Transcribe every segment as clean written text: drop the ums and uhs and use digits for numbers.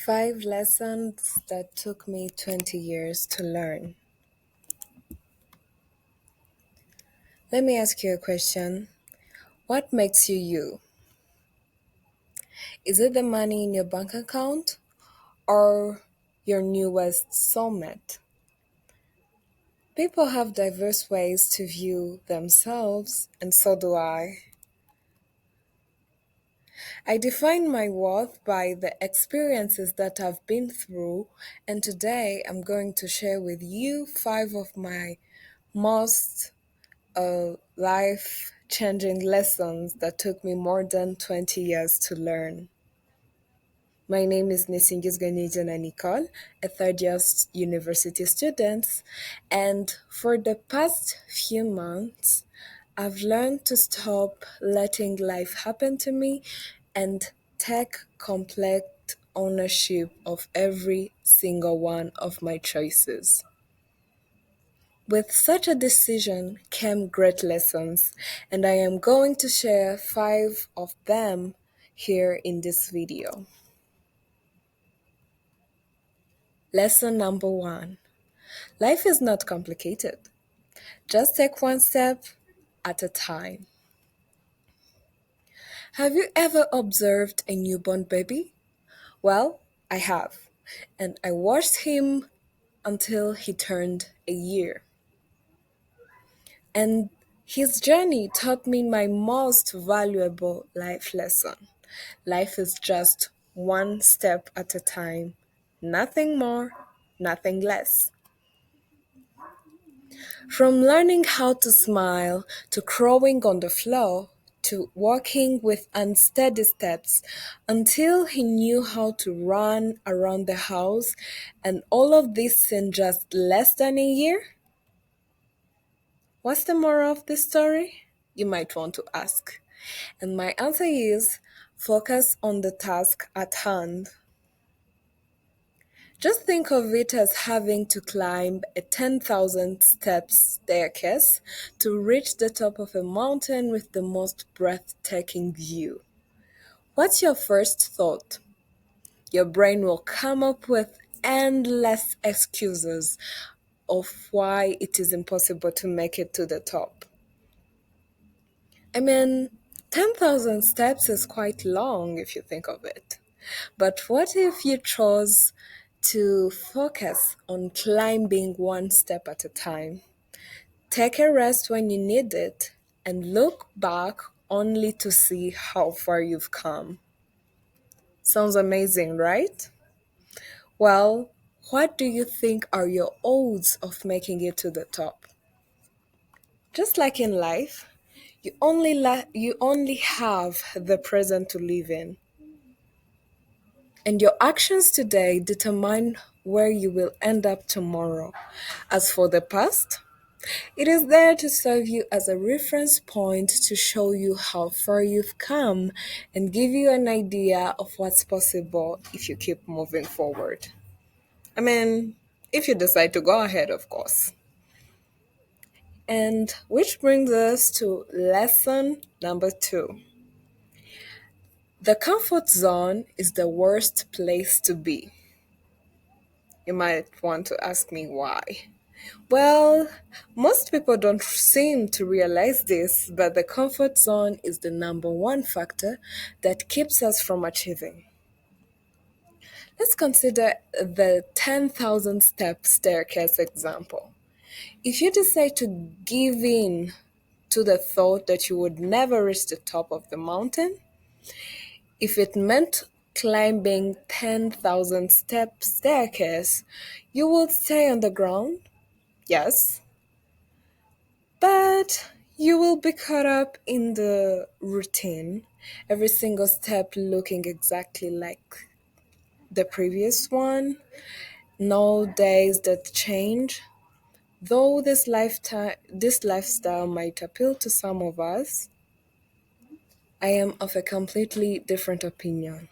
Five lessons that took me 20 years to learn. Let me ask you a question. What makes you you? Is it the money in your bank account or your newest soulmate? People have diverse ways to view themselves, and so do I. I define my worth by the experiences that I've been through, and today I'm going to share with you five of my most life changing lessons that took me more than 20 years to learn. My name is Nicole, a third year university student, and for the past few months, I've learned to stop letting life happen to me and take complete ownership of every single one of my choices. With such a decision came great lessons, and I am going to share five of them here in this video. Lesson number one: life is not complicated. Just take one step at a time. Have you ever observed a newborn baby? Well, I have, and I watched him until he turned a year. And his journey taught me my most valuable life lesson. Life is just one step at a time, nothing more, nothing less. From learning how to smile to crawling on the floor to walking with unsteady steps until he knew how to run around the house, and all of this in just less than a year? What's the moral of this story? You might want to ask. And my answer is focus on the task at hand. Just think of it as having to climb a 10,000 steps staircase to reach the top of a mountain with the most breathtaking view. What's your first thought? Your brain will come up with endless excuses of why it is impossible to make it to the top. I mean, 10,000 steps is quite long if you think of it. But what if you chose to focus on climbing one step at a time? Take a rest when you need it and look back only to see how far you've come. Sounds amazing, right? Well, what do you think are your odds of making it to the top? Just like in life, you only have the present to live in. And your actions today determine where you will end up tomorrow. As for the past, it is there to serve you as a reference point to show you how far you've come and give you an idea of what's possible if you keep moving forward. I mean, if you decide to go ahead, of course. And which brings us to lesson number two. The comfort zone is the worst place to be. You might want to ask me why. Well, most people don't seem to realize this, but the comfort zone is the number one factor that keeps us from achieving. Let's consider the 10,000 step staircase example. If you decide to give in to the thought that you would never reach the top of the mountain, if it meant climbing 10,000 step staircase, you would stay on the ground, yes, but you will be caught up in the routine, every single step looking exactly like the previous one, no days that change. Though this lifestyle might appeal to some of us, I am of a completely different opinion.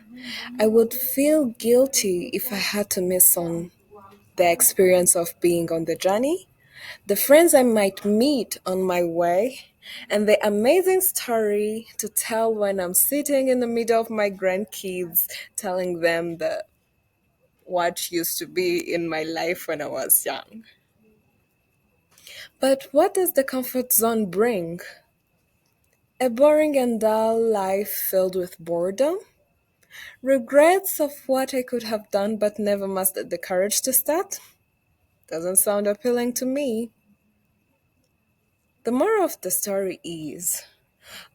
I would feel guilty if I had to miss on the experience of being on the journey, the friends I might meet on my way, and the amazing story to tell when I'm sitting in the middle of my grandkids telling them the what used to be in my life when I was young. But what does the comfort zone bring? A boring and dull life filled with boredom? Regrets of what I could have done but never mustered the courage to start? Doesn't sound appealing to me. The moral of the story is,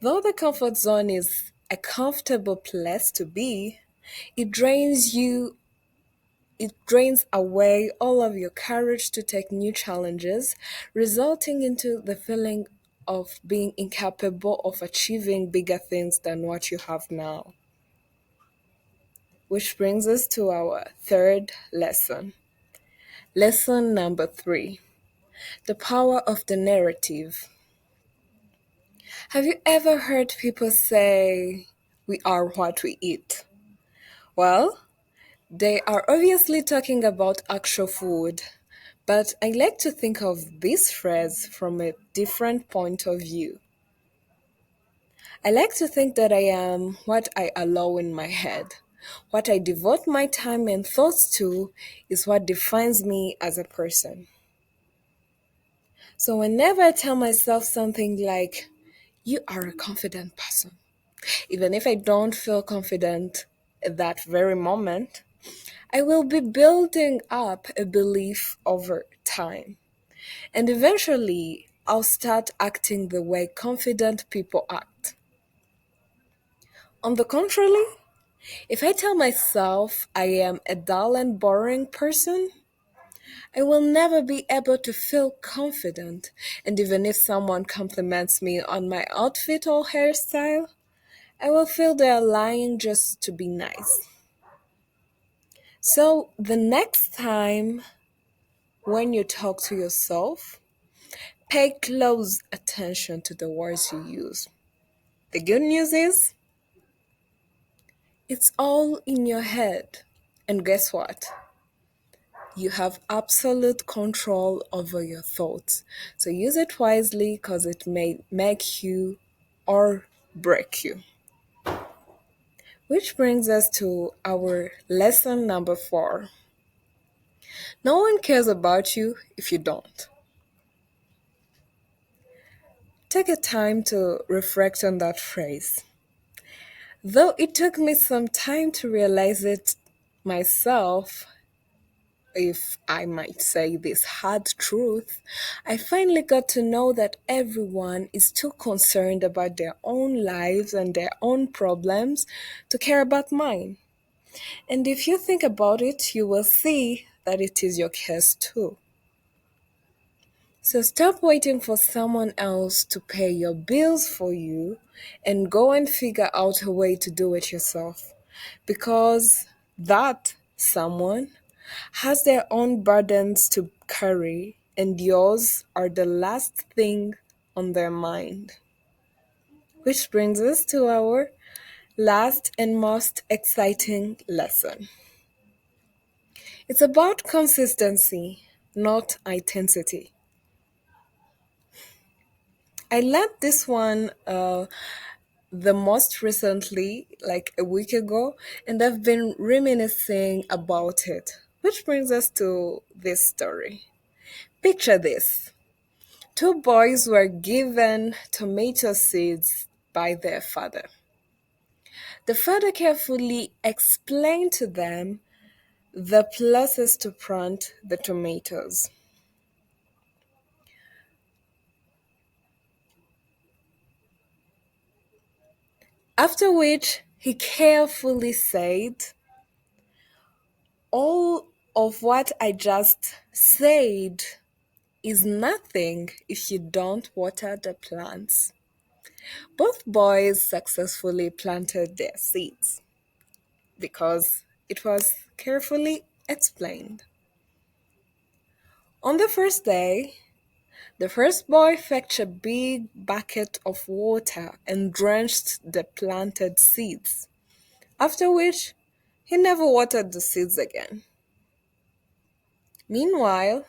though the comfort zone is a comfortable place to be, it drains you it drains away all of your courage to take new challenges, resulting into the feeling of being incapable of achieving bigger things than what you have now. Which brings us to our third lesson. Lesson number 3: the power of the narrative. Have you ever heard people say, "We are what we eat"? Well, they are obviously talking about actual food, but I like to think of this phrase from a different point of view. I like to think that I am what I allow in my head. What I devote my time and thoughts to is what defines me as a person. So whenever I tell myself something like, "You are a confident person," even if I don't feel confident at that very moment, I will be building up a belief over time. And eventually, I'll start acting the way confident people act. On the contrary, if I tell myself I am a dull and boring person, I will never be able to feel confident. And even if someone compliments me on my outfit or hairstyle, I will feel they're lying just to be nice. So the next time when you talk to yourself, pay close attention to the words you use. The good news is, it's all in your head. And guess what? You have absolute control over your thoughts. So use it wisely because it may make you or break you. Which brings us to our lesson number 4. No one cares about you if you don't. Take a time to reflect on that phrase. Though it took me some time to realize it myself, if I might say this hard truth, I finally got to know that everyone is too concerned about their own lives and their own problems to care about mine. And if you think about it, you will see that it is your case too. So stop waiting for someone else to pay your bills for you and go and figure out a way to do it yourself. Because that someone has their own burdens to carry, and yours are the last thing on their mind. Which brings us to our last and most exciting lesson. It's about consistency, not intensity. I learned this one the most recently, like a week ago, and I've been reminiscing about it. Which brings us to this story. Picture this: two boys were given tomato seeds by their father. The father carefully explained to them the process to plant the tomatoes. After which, he carefully said, "All of what I just said is nothing if you don't water the plants." Both boys successfully planted their seeds because it was carefully explained. On the first day, the first boy fetched a big bucket of water and drenched the planted seeds, after which he never watered the seeds again. Meanwhile,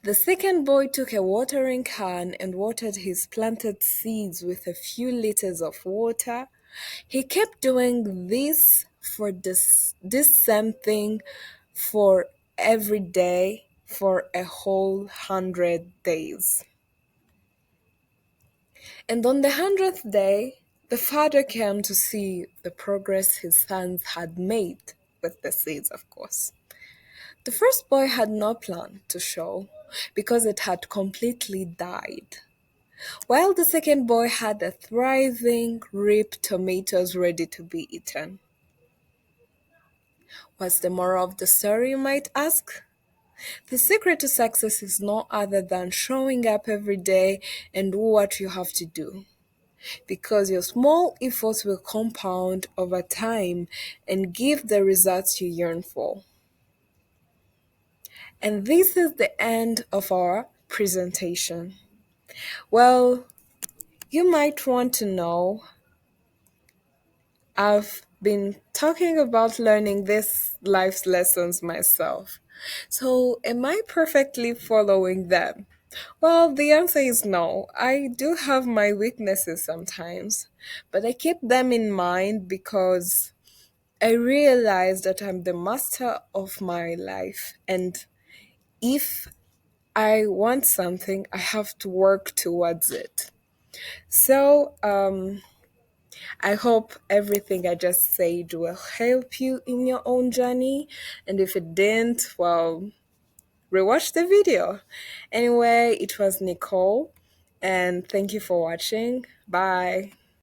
the second boy took a watering can and watered his planted seeds with a few liters of water. He kept doing this for this same thing for every day for a whole 100 days. And on the 100th day, the father came to see the progress his sons had made with the seeds, of course. The first boy had no plan to show because it had completely died, while the second boy had a thriving, ripe tomatoes ready to be eaten. What's the moral of the story, you might ask? The secret to success is no other than showing up every day and do what you have to do, because your small efforts will compound over time and give the results you yearn for. And this is the end of our presentation. Well, you might want to know, I've been talking about learning these life lessons myself. So, am I perfectly following them? Well, the answer is no. I do have my weaknesses sometimes, but I keep them in mind because I realize that I'm the master of my life. And if I want something, I have to work towards it. So, I hope everything I just said will help you in your own journey. And if it didn't, well, rewatch the video. Anyway, it was Nicole, and thank you for watching. Bye.